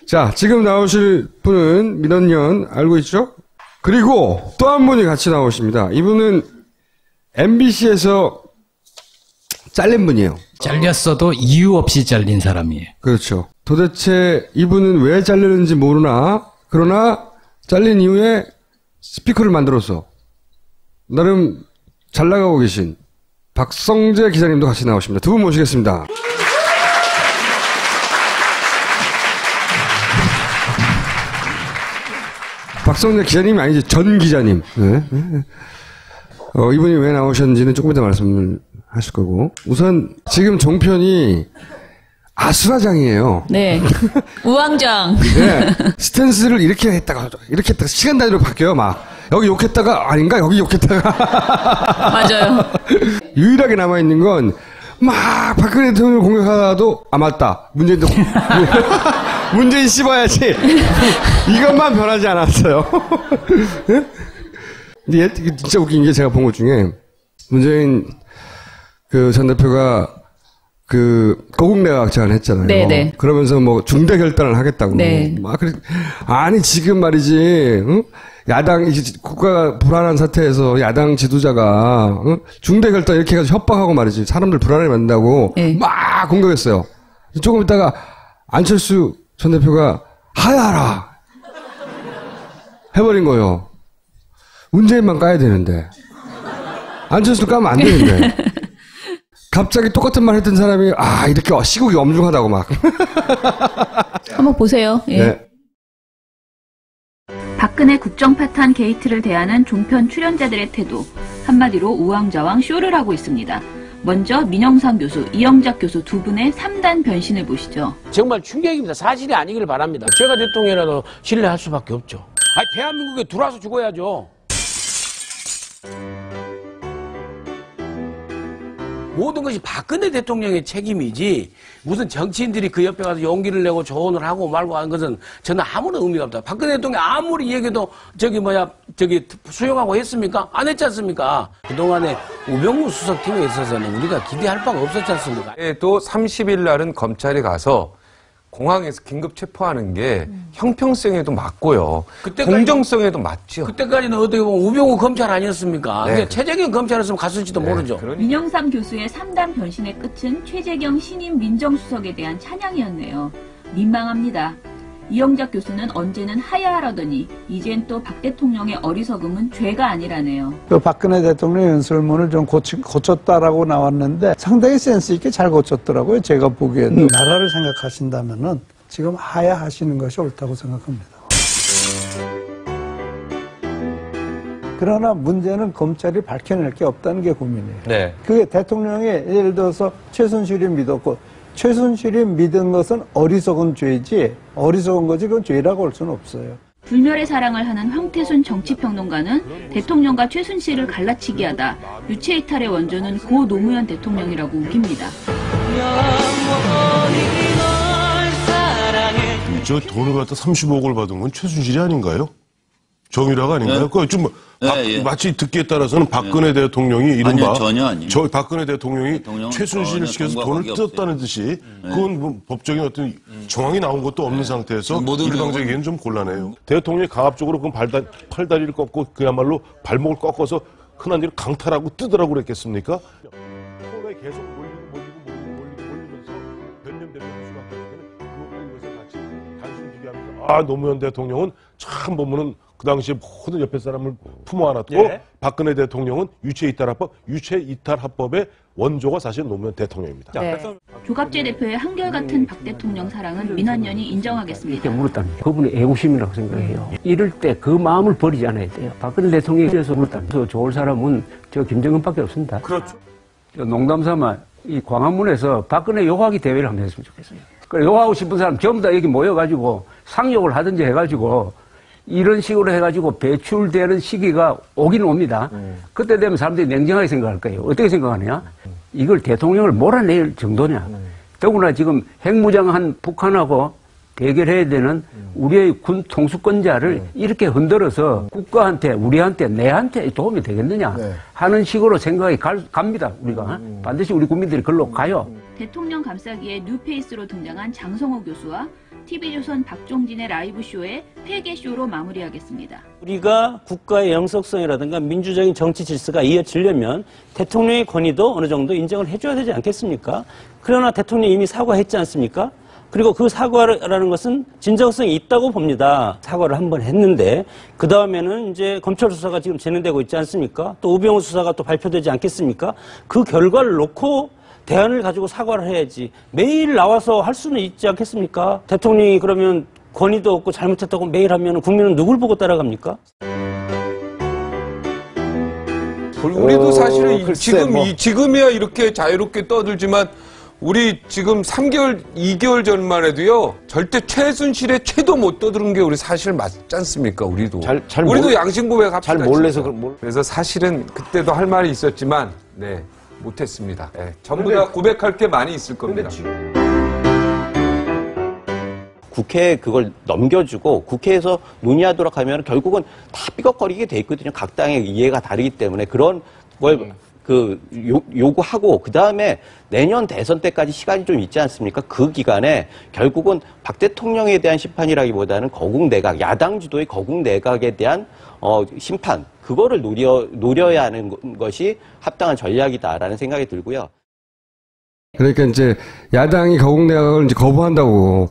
자, 지금 나오실 분은 민원연 알고 있죠? 그리고 또 한 분이 같이 나오십니다. 이분은 MBC에서 잘린 분이에요. 잘렸어도 이유 없이 잘린 사람이에요. 그렇죠. 도대체 이분은 왜 잘리는지 모르나, 그러나 잘린 이후에 스피커를 만들어서 나름 잘 나가고 계신 박성재 기자님도 같이 나오십니다. 두 분 모시겠습니다. 박성재 기자님이 아니지, 전 기자님. 네. 이분이 왜 나오셨는지는 조금 이따 말씀을 하실 거고. 우선 지금 종편이 아수라장이에요. 네. 우왕좌왕. 네. 스탠스를 이렇게 했다가 시간 단위로 바뀌어요, 막. 여기 욕했다가, 아닌가? 여기 욕했다가. 맞아요. 유일하게 남아있는 건, 막, 박근혜 대통령 공격하다도, 맞다. 문재인도, 문재인 씹어야지. 이것만 변하지 않았어요. 근데 진짜 웃긴 게 제가 본 것 중에, 문재인 전 대표가 고국내각제안을 했잖아요. 네네. 그러면서 뭐 중대 결단을 하겠다고. 네. 아니, 지금 말이지, 응? 국가가 불안한 상태에서 야당 지도자가, 응? 중대 결단 이렇게 해가지고 협박하고 말이지. 사람들 불안하게 만든다고. 네. 막 공격했어요. 조금 있다가 안철수 전 대표가 하야하라. 해버린 거예요. 문재인만 까야 되는데. 안철수를 까면 안 되는데. 갑자기 똑같은 말 했던 사람이 이렇게 시국이 엄중하다고 막. 한번 보세요. 예. 네. 박근혜 국정파탄 게이트를 대하는 종편 출연자들의 태도, 한마디로 우왕좌왕 쇼를 하고 있습니다. 먼저 민영상 교수, 이영작 교수 두 분의 3단 변신을 보시죠. 정말 충격입니다. 사실이 아니기를 바랍니다. 제가 대통령이라도 신뢰할 수밖에 없죠. 대한민국에 들어와서 죽어야죠. 모든 것이 박근혜 대통령의 책임이지 무슨 정치인들이 그 옆에 가서 용기를 내고 조언을 하고 말고 하는 것은 저는 아무런 의미가 없다. 박근혜 대통령 아무리 얘기해도 수용하고 했습니까? 안 했지 않습니까? 그동안에 우병우 수석팀에 있어서는 우리가 기대할 바가 없었지 않습니까? 또 30일 날은 검찰이 가서 공항에서 긴급 체포하는 게 형평성에도 맞고요. 공정성에도 맞죠. 그때까지는 어떻게 보면 우병우 검찰 아니었습니까? 네. 그러니까 최재경 검찰이었으면 갔을지도 모르죠. 민영삼 교수의 3단 변신의 끝은 최재경 신임 민정수석에 대한 찬양이었네요. 민망합니다. 이영작 교수는 언제는 하야하라더니 이젠 또 박 대통령의 어리석음은 죄가 아니라네요. 박근혜 대통령 연설문을 좀 고쳤다라고 나왔는데 상당히 센스 있게 잘 고쳤더라고요. 제가 보기에도. 나라를 생각하신다면은 지금 하야하시는 것이 옳다고 생각합니다. 그러나 문제는 검찰이 밝혀낼 게 없다는 게 고민이에요. 네. 그게 대통령이 예를 들어서 최순실이 믿었고 최순실이 믿은 것은 어리석은 죄지 어리석은 거지 그건 죄라고 할 수는 없어요. 불멸의 사랑을 하는 황태순 정치평론가는 대통령과 최순실을 갈라치기 하다 유체이탈의 원조는 고 노무현 대통령이라고 우깁니다. 저 돈을 갖다 35억을 받은 건 최순실이 아닌가요? 정유라가 아닌가요? 그거 좀 마치 듣기에 따라서는 박근혜 대통령이 이른바 아니요. 박근혜 대통령이 최순실을 시켜서 돈을 뜯었다는 듯이 그건 뭐 법적인 어떤 정황이 나온 것도 없는 상태에서 일방적이기는 좀 곤란해요. 대통령이 강압적으로 그 팔다리를 꺾고 그야말로 발목을 꺾어서 흔한 일을 강탈하고 뜯으라고 그랬겠습니까? 코로나에 계속 몰리면서 변년변년할 수밖에 없는 것을 같이 단순 비교하면서 노무현 대통령은 참 보면은 그 당시에 모든 옆에 사람을 품어 안았고 박근혜 대통령은 유체이탈합법의 원조가 사실 노무현 대통령입니다. 네. 조갑재 대표의 한결같은 박 대통령 사랑은 민원연이 인정하겠습니다. 이렇게 물었답니다. 그분이 애국심이라고 생각해요. 이럴 때 그 마음을 버리지 않아야 돼요. 박근혜 대통령에서 물었답니다. 좋을 사람은 저 김정은밖에 없습니다. 그렇죠. 농담삼아 이 광화문에서 박근혜 욕하기 대회를 한번 했으면 좋겠어요. 욕하고 싶은 사람 전부 다 여기 모여가지고 상욕을 하든지 해가지고 이런 식으로 해가지고 배출되는 시기가 오긴 옵니다. 그때 되면 사람들이 냉정하게 생각할 거예요. 어떻게 생각하냐? 이걸 대통령을 몰아낼 정도냐? 더구나 지금 핵무장한 북한하고 대결해야 되는 우리의 군 통수권자를 이렇게 흔들어서 국가한테, 우리한테, 내한테 도움이 되겠느냐 하는 식으로 생각이 갑니다. 우리가 반드시 우리 국민들이 글로 가요. 대통령 감싸기에 뉴페이스로 등장한 장성호 교수와 TV조선 박종진의 라이브쇼에 폐계쇼로 마무리하겠습니다. 우리가 국가의 영속성이라든가 민주적인 정치 질서가 이어지려면 대통령의 권위도 어느 정도 인정을 해줘야 되지 않겠습니까? 그러나 대통령이 이미 사과했지 않습니까? 그리고 그 사과라는 것은 진정성이 있다고 봅니다. 사과를 한번 했는데 그 다음에는 이제 검찰 수사가 지금 진행되고 있지 않습니까? 또 우병우 수사가 또 발표되지 않겠습니까? 그 결과를 놓고 대안을 가지고 사과를 해야지 매일 나와서 할 수는 있지 않겠습니까? 대통령이 그러면 권위도 없고 잘못했다고 매일 하면 국민은 누굴 보고 따라갑니까? 우리도 사실은 지금이야 이렇게 자유롭게 떠들지만 우리 지금 3개월, 2개월 전만 해도요, 절대 최순실의 최도 못 떠드는 게 우리 사실 맞지 않습니까, 우리도. 우리도 양심 고백합시다. 잘 몰라서 그래서 사실은 그때도 할 말이 있었지만, 네, 못했습니다. 네, 전부 다 고백할 게 많이 있을 겁니다. 국회에 그걸 넘겨주고 국회에서 논의하도록 하면 결국은 다 삐걱거리게 돼 있거든요. 각 당의 이해가 다르기 때문에 그런 걸 요구하고 그 다음에 내년 대선 때까지 시간이 좀 있지 않습니까? 그 기간에 결국은 박 대통령에 대한 심판이라기보다는 거국 내각, 야당 주도의 거국 내각에 대한 심판 그거를 노려야 하는 것이 합당한 전략이다라는 생각이 들고요. 그러니까 이제 야당이 거국 내각을 이제 거부한다고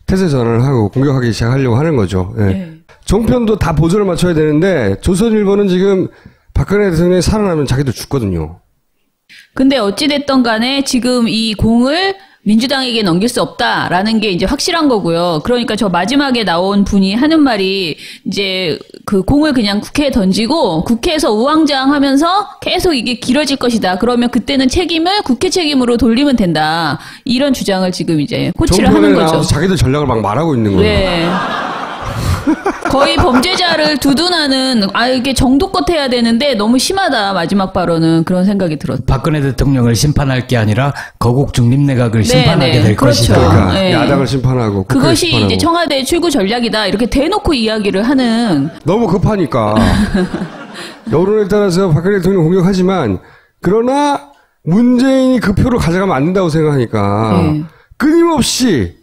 태세 전환을 하고 공격하기 시작하려고 하는 거죠. 예. 네. 종편도 다 보조를 맞춰야 되는데 조선일보는 지금 박근혜 대통령이 살아나면 자기도 죽거든요. 근데 어찌됐던 간에 지금 이 공을 민주당에게 넘길 수 없다라는 게 이제 확실한 거고요. 그러니까 저 마지막에 나온 분이 하는 말이 이제 그 공을 그냥 국회에 던지고 국회에서 우왕좌왕 하면서 계속 이게 길어질 것이다. 그러면 그때는 책임을 국회 책임으로 돌리면 된다. 이런 주장을 지금 이제 코치를 하는 거죠. 자기들 전략을 막 말하고 있는 거예요. 네. 거의 범죄자를 두둔하는 이게 정도껏 해야 되는데 너무 심하다 마지막 발언은 그런 생각이 들었다. 박근혜 대통령을 심판할 게 아니라 거국 중립내각을 심판하게 될 그렇죠. 것이다. 그러니까 네. 야당을 심판하고 그것이 심판하고. 이제 청와대의 출구 전략이다 이렇게 대놓고 이야기를 하는. 너무 급하니까 여론에 따라서 박근혜 대통령 공격하지만 그러나 문재인이 그 표를 가져가면 안 된다고 생각하니까 끊임없이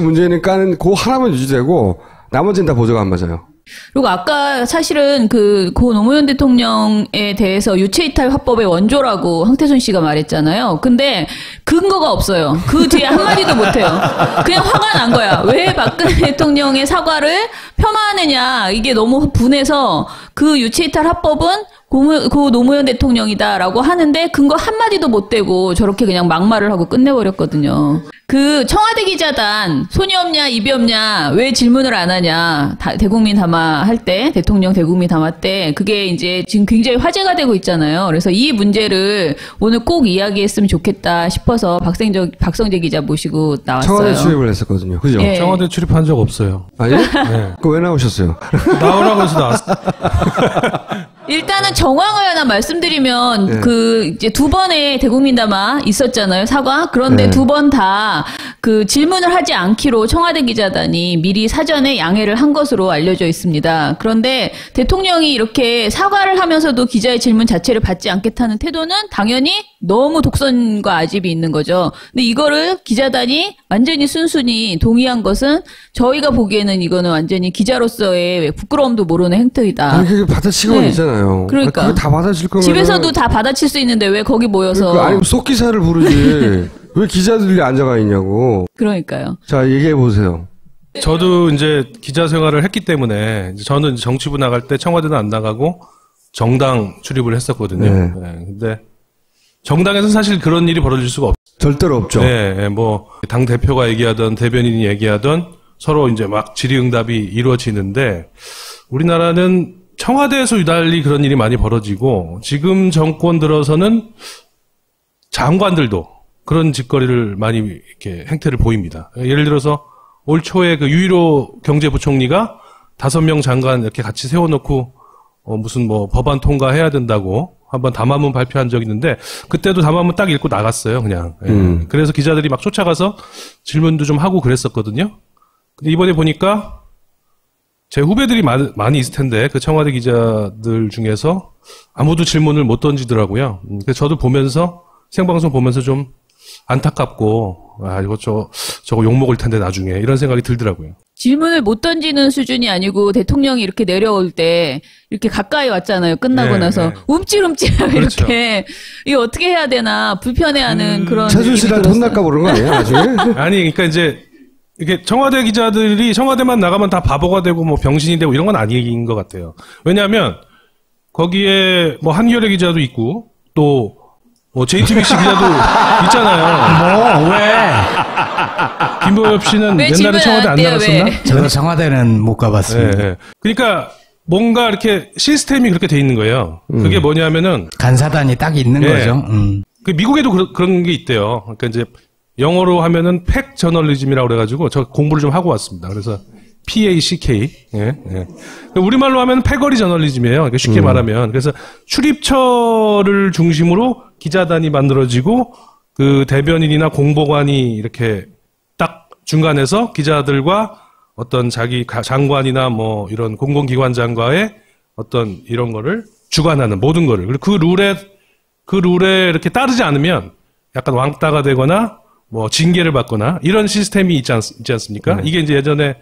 문재인은 까는 그 하나만 유지되고 나머지는 다 보조가 안 맞아요. 그리고 아까 사실은 고 노무현 대통령에 대해서 유체이탈 화법의 원조라고 황태순 씨가 말했잖아요. 근데 근거가 없어요. 그 뒤에 한마디도 못해요. 그냥 화가 난 거야. 왜 박근혜 대통령의 사과를 폄하하느냐. 이게 너무 분해서 그 유체이탈 화법은 고 노무현 대통령이다라고 하는데 근거 한마디도 못 대고 저렇게 그냥 막말을 하고 끝내버렸거든요. 그 청와대 기자단 손이 없냐 입이 없냐 왜 질문을 안 하냐 대국민 담화 할 때 대통령 대국민 담화 때 그게 이제 지금 굉장히 화제가 되고 있잖아요. 그래서 이 문제를 오늘 꼭 이야기했으면 좋겠다 싶어서 박성재 기자 모시고 나왔어요. 청와대 출입을 했었거든요. 그죠? 네. 청와대 출입한 적 없어요. 아니? 네. 그거 왜 나오셨어요? 나오라고 해서 나왔어요. 일단은 정황을 하나 말씀드리면 이제 두 번의 대국민 담화 있었잖아요. 사과. 그런데 두 번 다 그 질문을 하지 않기로 청와대 기자단이 미리 사전에 양해를 한 것으로 알려져 있습니다. 그런데 대통령이 이렇게 사과를 하면서도 기자의 질문 자체를 받지 않겠다는 태도는 당연히 너무 독선과 아집이 있는 거죠. 근데 이거를 기자단이 완전히 순순히 동의한 것은 저희가 보기에는 이거는 완전히 기자로서의 부끄러움도 모르는 행태이다. 아니, 그게 받아치고 있잖아요. 그러니까. 그게 다 받아칠 거면. 집에서도 다 받아칠 수 있는데 왜 거기 모여서. 그러니까, 아니, 속기사를 부르지. 왜 기자들이 앉아가 있냐고. 그러니까요. 자, 얘기해보세요. 저도 이제 기자 생활을 했기 때문에 저는 정치부 나갈 때 청와대는 안 나가고 정당 출입을 했었거든요. 네. 네. 근데 정당에서 사실 그런 일이 벌어질 수가 없어요. 절대로 없죠. 네, 뭐 당 대표가 얘기하던 대변인이 얘기하던 서로 이제 막 질의응답이 이루어지는데 우리나라는 청와대에서 유달리 그런 일이 많이 벌어지고 지금 정권 들어서는 장관들도 그런 짓거리를 많이 이렇게 행태를 보입니다. 예를 들어서 올 초에 그 유일호 경제부총리가 5명 장관 이렇게 같이 세워놓고 무슨 뭐 법안 통과해야 된다고 한번 담화문 발표한 적이 있는데 그때도 담화문 딱 읽고 나갔어요, 그냥. 예. 그래서 기자들이 막 쫓아가서 질문도 좀 하고 그랬었거든요. 근데 이번에 보니까 제 후배들이 많이 있을 텐데 그 청와대 기자들 중에서 아무도 질문을 못 던지더라고요. 그래서 저도 보면서 생방송 보면서 좀 안타깝고 이거 저거 욕먹을 텐데 나중에 이런 생각이 들더라고요. 질문을 못 던지는 수준이 아니고 대통령이 이렇게 내려올 때 이렇게 가까이 왔잖아요. 끝나고 나서 움찔움찔하고 그렇죠. 이렇게 이거 어떻게 해야 되나 불편해하는 그런 최순실한테 혼날까 모르는 거 아니에요? 나중에? 아니 그러니까 이제 이게 청와대 기자들이 청와대만 나가면 다 바보가 되고 뭐 병신이 되고 이런 건 아닌 것 같아요. 왜냐하면 거기에 뭐 한겨레 기자도 있고 또 뭐 JTBC 기자도 있잖아요. 뭐 왜? 김보엽 씨는 왜 옛날에 청와대 안 나갔었나? 왜? 저도 청와대는 못 가봤습니다. 네. 그러니까 뭔가 이렇게 시스템이 그렇게 돼 있는 거예요. 그게 뭐냐면은 간사단이 딱 있는 거죠. 그 미국에도 그런 게 있대요. 그러니까 이제 영어로 하면은 팩 저널리즘이라고 그래가지고 저 공부를 좀 하고 왔습니다. 그래서 PACK. 예. 우리말로 하면 패거리 저널리즘이에요. 그러니까 쉽게 말하면. 그래서 출입처를 중심으로 기자단이 만들어지고 그 대변인이나 공보관이 이렇게 딱 중간에서 기자들과 어떤 자기 장관이나 뭐 이런 공공기관장과의 어떤 이런 거를 주관하는 모든 거를. 그리고 그 룰에 이렇게 따르지 않으면 약간 왕따가 되거나 뭐 징계를 받거나 이런 시스템이 있지 않습니까? 이게 이제 예전에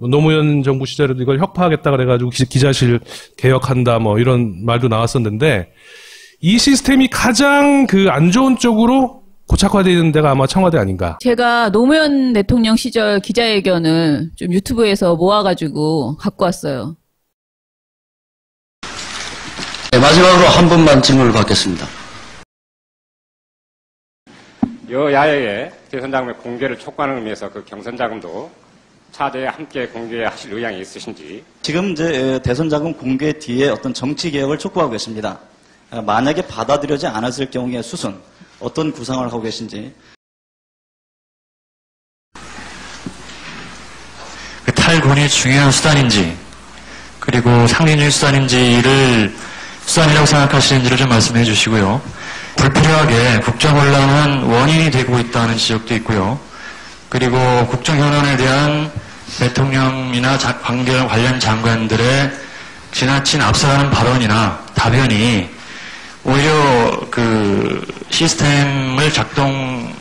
노무현 정부 시절에도 이걸 혁파하겠다 그래가지고 기자실 개혁한다 뭐 이런 말도 나왔었는데 이 시스템이 가장 그 안 좋은 쪽으로 고착화되는 데가 아마 청와대 아닌가. 제가 노무현 대통령 시절 기자회견을 좀 유튜브에서 모아가지고 갖고 왔어요. 네, 마지막으로 한 분만 질문을 받겠습니다. 여야의 대선자금의 공개를 촉구하는 의미에서 그 경선자금도 차제에 함께 공개하실 의향이 있으신지. 지금 이제 대선자금 공개 뒤에 어떤 정치 개혁을 촉구하고 계십니다. 만약에 받아들여지 않았을 경우의 수순 어떤 구상을 하고 계신지. 그 탈군이 중요한 수단인지 그리고 상린일 수단인지를 수단이라고 생각하시는지를 좀 말씀해 주시고요. 불필요하게 국정혼란은 원인이 되고 있다는 지적도 있고요. 그리고 국정현안에 대한 대통령이나 관련 장관들의 지나친 앞서가는 발언이나 답변이 오히려 그 시스템을 작동시키는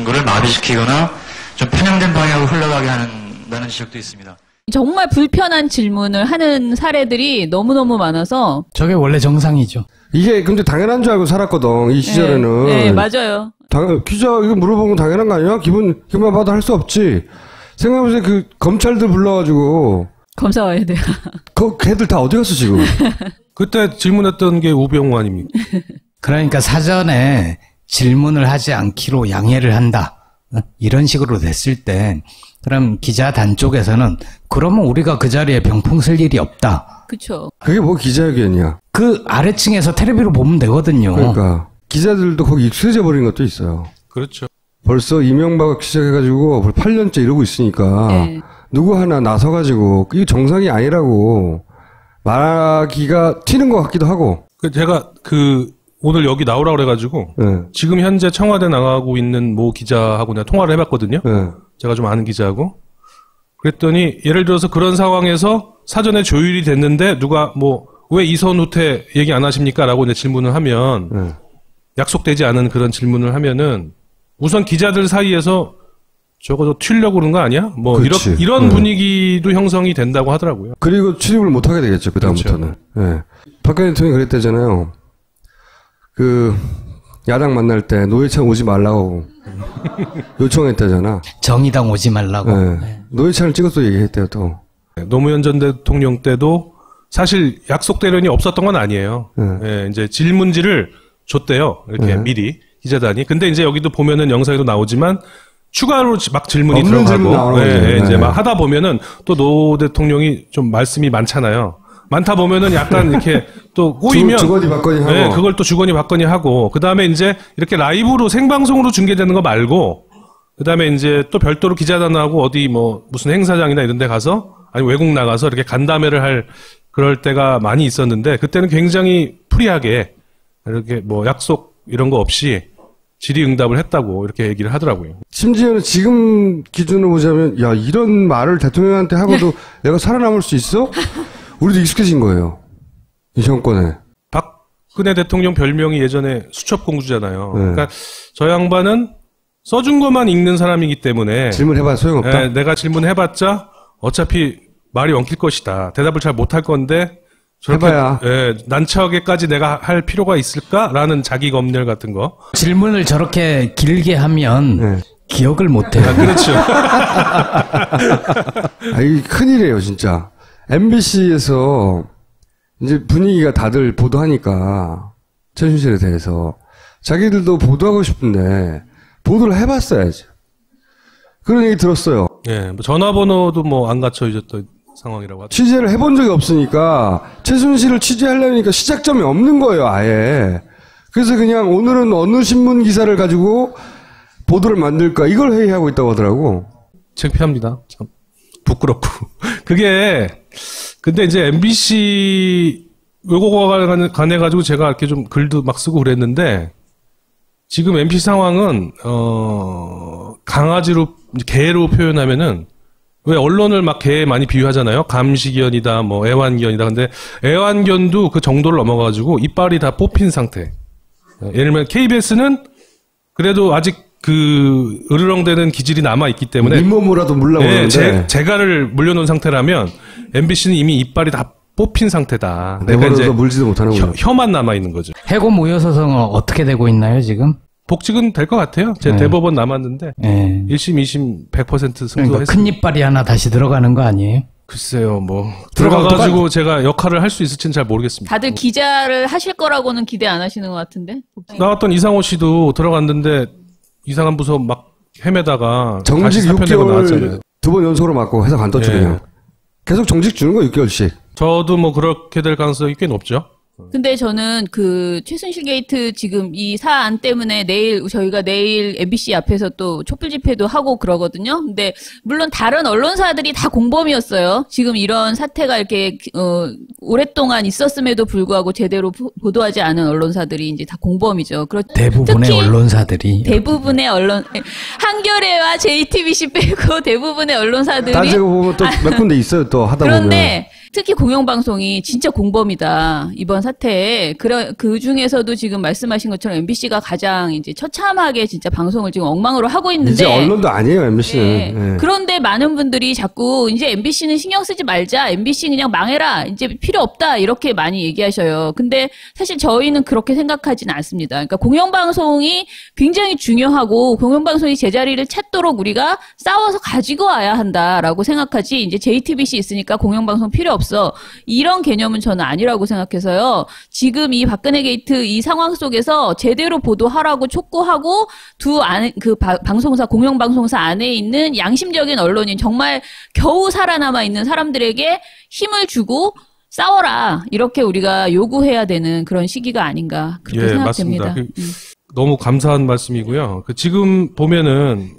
것을 마비시키거나 좀 편향된 방향으로 흘러가게 한다는 지적도 있습니다. 정말 불편한 질문을 하는 사례들이 너무너무 많아서. 저게 원래 정상이죠. 이게 근데 당연한 줄 알고 살았거든. 이 시절에는. 네, 맞아요. 기자 이거 물어보는 건 당연한 거 아니야? 기분만 봐도 할 수 없지. 생각해보세요. 그 검찰들 불러가지고. 검사 와야 돼요. 걔들 다 어디 갔어 지금? 그때 질문했던 게 우병우 아닙니까? 그러니까 사전에 질문을 하지 않기로 양해를 한다. 이런 식으로 됐을 때 그럼 기자단 쪽에서는 그러면 우리가 그 자리에 병풍 쓸 일이 없다. 그렇죠. 그게 뭐 기자회견이야. 그 아래층에서 텔레비로 보면 되거든요. 그러니까 기자들도 거기 익숙해져 버린 것도 있어요. 그렇죠. 벌써 이명박 시작해가지고 8년째 이러고 있으니까 네. 누구 하나 나서가지고 이게 정상이 아니라고 말하기가 튀는 것 같기도 하고. 제가 오늘 여기 나오라고 그래가지고 지금 현재 청와대 나가고 있는 모 기자하고 내가 통화를 해봤거든요. 제가 좀 아는 기자하고. 그랬더니 예를 들어서 그런 상황에서 사전에 조율이 됐는데 누가 왜 이선 후퇴 얘기 안 하십니까? 라고 이제 질문을 하면 약속되지 않은 그런 질문을 하면은 우선 기자들 사이에서 저거 튀려고 그런 거 아니야? 이런 분위기도 형성이 된다고 하더라고요. 그리고 출입을 못 하게 되겠죠. 그다음부터는. 그렇죠. 네. 박근혜 대통령이 그랬대잖아요. 야당 만날 때 노회찬 오지 말라고 요청했다잖아. 정의당 오지 말라고. 네. 노회찬을 찍어서 얘기했대요, 또. 노무현 전 대통령 때도 사실 약속 대련이 없었던 건 아니에요. 네, 이제 질문지를 줬대요. 이렇게 미리 기자단이. 근데 이제 여기도 보면은 영상에도 나오지만 추가로 막 질문이 들어가고, 이제 막 하다 보면은 또 노 대통령이 좀 말씀이 많잖아요. 많다 보면은 약간 이렇게 또 꼬이면 주거니 받거니 하고. 네, 그걸 또 주거니 받거니 하고 그다음에 이제 이렇게 라이브로 생방송으로 중계되는 거 말고 그다음에 이제 또 별도로 기자단하고 어디 무슨 행사장이나 이런 데 가서 아니 외국 나가서 이렇게 간담회를 할 그럴 때가 많이 있었는데 그때는 굉장히 프리하게 이렇게 약속 이런 거 없이 질의응답을 했다고 이렇게 얘기를 하더라고요. 심지어는 지금 기준으로 보자면 야 이런 말을 대통령한테 하고도 내가 살아남을 수 있어? 우리도 익숙해진 거예요. 이 정권에. 박근혜 대통령 별명이 예전에 수첩공주잖아요. 그러니까 저 양반은 써준 것만 읽는 사람이기 때문에 질문해봐 소용없다. 내가 질문해봤자 어차피 말이 엉킬 것이다. 대답을 잘 못할 건데 해봐야. 난처하게까지 내가 할 필요가 있을까라는 자기 검열 같은 거. 질문을 저렇게 길게 하면 기억을 못해요. 그렇죠. 이 큰일이에요 진짜. MBC에서 이제 분위기가 다들 보도하니까 최순실에 대해서 자기들도 보도하고 싶은데 보도를 해봤어야지. 그런 얘기 들었어요. 뭐 전화번호도 뭐 안 갖춰 있었던 상황이라고 하죠. 취재를 해본 적이 없으니까 최순실을 취재하려니까 시작점이 없는 거예요 아예. 그래서 그냥 오늘은 어느 신문 기사를 가지고 보도를 만들까 이걸 회의하고 있다고 하더라고. 창피합니다. 참 부끄럽고. 그게 근데 이제 MBC 요거가 관해 가지고 제가 이렇게 좀 글도 막 쓰고 그랬는데 지금 MBC 상황은 강아지로 개로 표현하면은 왜 언론을 막 개에 많이 비유하잖아요. 감시견이다, 뭐 애완견이다. 근데 애완견도 그 정도를 넘어가지고 이빨이 다 뽑힌 상태. 예를 들면 KBS는 그래도 아직 그 으르렁대는 기질이 남아 있기 때문에 잇몸으로라도 물러오는데 재갈을 물려놓은 상태라면 MBC는 이미 이빨이 다 뽑힌 상태다. 내버려둬 그러니까 물지도 못하는군요. 혀만 남아 있는 거죠. 해고 무효소송은 어떻게 되고 있나요 지금? 복직은 될 것 같아요. 제 대법원 남았는데 1심, 2심 100% 승소했습니다. 그러니까 큰 이빨이 하나 다시 들어가는 거 아니에요? 글쎄요, 뭐 들어가가지고 제가 역할을 할 수 있을지는 잘 모르겠습니다. 다들 기자를 하실 거라고는 기대 안 하시는 것 같은데. 나왔던 이상호 씨도 들어갔는데 이상한 부서 막 헤매다가 정직 6개월 2번 연속으로 맞고 회사 관뒀죠 그냥. 계속 정직 주는 거 6개월씩. 저도 뭐 그렇게 될 가능성이 꽤 높죠. 근데 저는 그 최순실 게이트 지금 이 사안 때문에 저희가 내일 MBC 앞에서 또 촛불 집회도 하고 그러거든요. 근데 물론 다른 언론사들이 다 공범이었어요. 지금 이런 사태가 이렇게 오랫동안 있었음에도 불구하고 제대로 보도하지 않은 언론사들이 이제 다 공범이죠. 대부분의 언론사들이 대부분의 한겨레와 JTBC 빼고 대부분의 언론사들이 따지고 보면 또 몇 군데 있어요. 또 하다 보면. 그런데 특히 공영방송이 진짜 공범이다. 이번 사태에. 그 중에서도 지금 말씀하신 것처럼 MBC가 가장 이제 처참하게 진짜 방송을 지금 엉망으로 하고 있는데. 이제 언론도 아니에요, MBC는. 네. 그런데 많은 분들이 자꾸 이제 MBC는 신경 쓰지 말자. MBC 그냥 망해라. 이제 필요 없다. 이렇게 많이 얘기하셔요. 근데 사실 저희는 그렇게 생각하지는 않습니다. 그러니까 공영방송이 굉장히 중요하고 공영방송이 제자리를 찾도록 우리가 싸워서 가지고 와야 한다라고 생각하지. 이제 JTBC 있으니까 공영방송 필요 없어. 이런 개념은 저는 아니라고 생각해서요. 지금 이 박근혜 게이트 이 상황 속에서 제대로 보도하라고 촉구하고 방송사 공영방송사 안에 있는 양심적인 언론인 정말 겨우 살아남아 있는 사람들에게 힘을 주고 싸워라 이렇게 우리가 요구해야 되는 그런 시기가 아닌가 그렇게 생각됩니다. 맞습니다. 너무 감사한 말씀이고요. 지금 보면은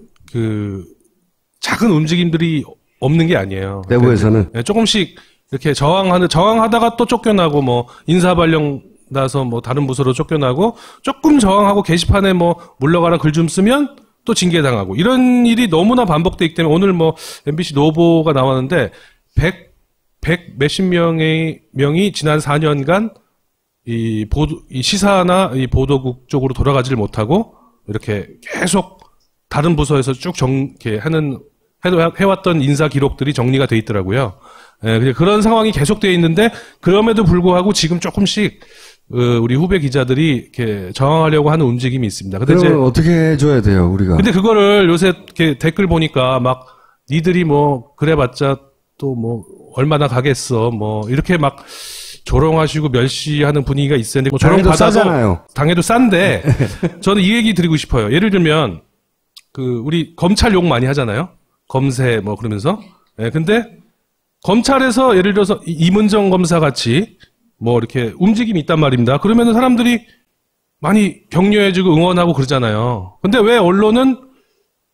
작은 움직임들이 없는 게 아니에요. 내부에서는 조금씩 이렇게 저항하다가 또 쫓겨나고 뭐 인사발령 나서 뭐 다른 부서로 쫓겨나고 조금 저항하고 게시판에 뭐 물러가라 글 좀 쓰면 또 징계당하고 이런 일이 너무나 반복되기 있기 때문에 오늘 뭐 MBC 노보가 나왔는데 100 몇십 명이 지난 4년간 이 시사나 이 보도국 쪽으로 돌아가지를 못하고 이렇게 계속 다른 부서에서 쭉 이렇게 해왔던 인사 기록들이 정리가 돼 있더라고요. 그런 상황이 계속되어 있는데 그럼에도 불구하고 지금 조금씩 우리 후배 기자들이 이렇게 저항하려고 하는 움직임이 있습니다. 근데 이제 어떻게 해줘야 돼요, 우리가? 근데 그거를 요새 이렇게 댓글 보니까 막 니들이 뭐 그래봤자 또 뭐 얼마나 가겠어, 뭐 이렇게 막 조롱하시고 멸시하는 분위기가 있었는데 뭐 조롱 받아도 싸잖아요. 당해도 싼데 저는 이 얘기 드리고 싶어요. 예를 들면 우리 검찰 욕 많이 하잖아요. 검세 뭐 그러면서. 근데 검찰에서 예를 들어서 이문정 검사 같이 뭐 이렇게 움직임이 있단 말입니다. 그러면은 사람들이 많이 격려해주고 응원하고 그러잖아요. 근데 왜 언론은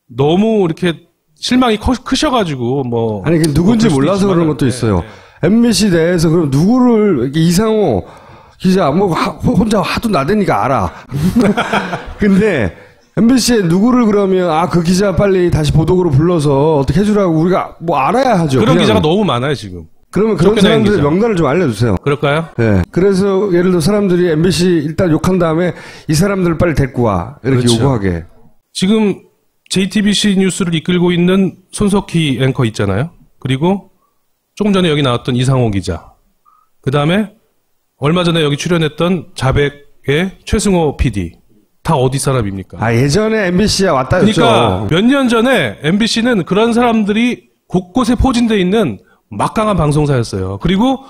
너무 이렇게 실망이 크셔가지고 뭐 아니 누군지 몰라서 그런 것도 있어요. MBC 내에서 그럼 누구를 이상호 기자 뭐 혼자 하도 나대니까 알아. 근데 MBC에 누구를 그러면 그 기자 빨리 다시 보도국으로 불러서 어떻게 해주라고 우리가 뭐 알아야 하죠. 그런 기자가 너무 많아요 지금. 그러면 그런 사람들의 명단을 좀 알려주세요. 그럴까요? 네. 그래서 예를 들어 사람들이 MBC 일단 욕한 다음에 이 사람들을 빨리 데리고 와 이렇게 그렇죠. 요구하게. 지금 JTBC 뉴스를 이끌고 있는 손석희 앵커 있잖아요. 그리고 조금 전에 여기 나왔던 이상호 기자. 그 다음에 얼마 전에 여기 출연했던 자백의 최승호 PD. 다 어디 사람입니까? 아, 예전에 MBC에 왔다 했죠. 그러니까 몇 년 전에 MBC는 그런 사람들이 곳곳에 포진되어 있는 막강한 방송사였어요. 그리고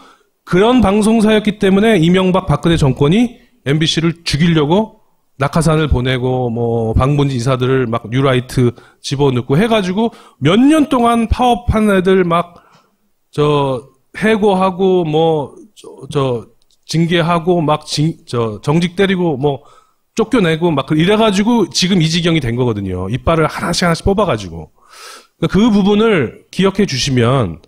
그런 방송사였기 때문에 이명박 박근혜 정권이 MBC를 죽이려고 낙하산을 보내고 뭐 방문지 이사들을 막 뉴라이트 집어넣고 해가지고 몇 년 동안 파업한 애들 막 해고하고 뭐 징계하고 막 정직 때리고 뭐 쫓겨내고 막 이래가지고 지금 이 지경이 된 거거든요. 이빨을 하나씩 뽑아가지고. 그 부분을 기억해 주시면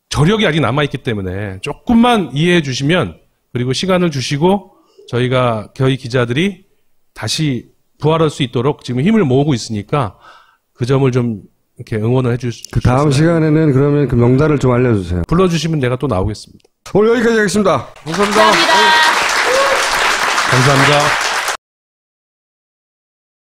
저력이 아직 남아있기 때문에 조금만 이해해 주시면 그리고 시간을 주시고 저희 기자들이 다시 부활할 수 있도록 지금 힘을 모으고 있으니까 그 점을 좀 이렇게 응원을 해주시면. 그 다음 시간에는 그러면 그 명단을 좀 알려주세요. 불러주시면 내가 또 나오겠습니다. 오늘 여기까지 하겠습니다. 감사합니다. 감사합니다. 감사합니다.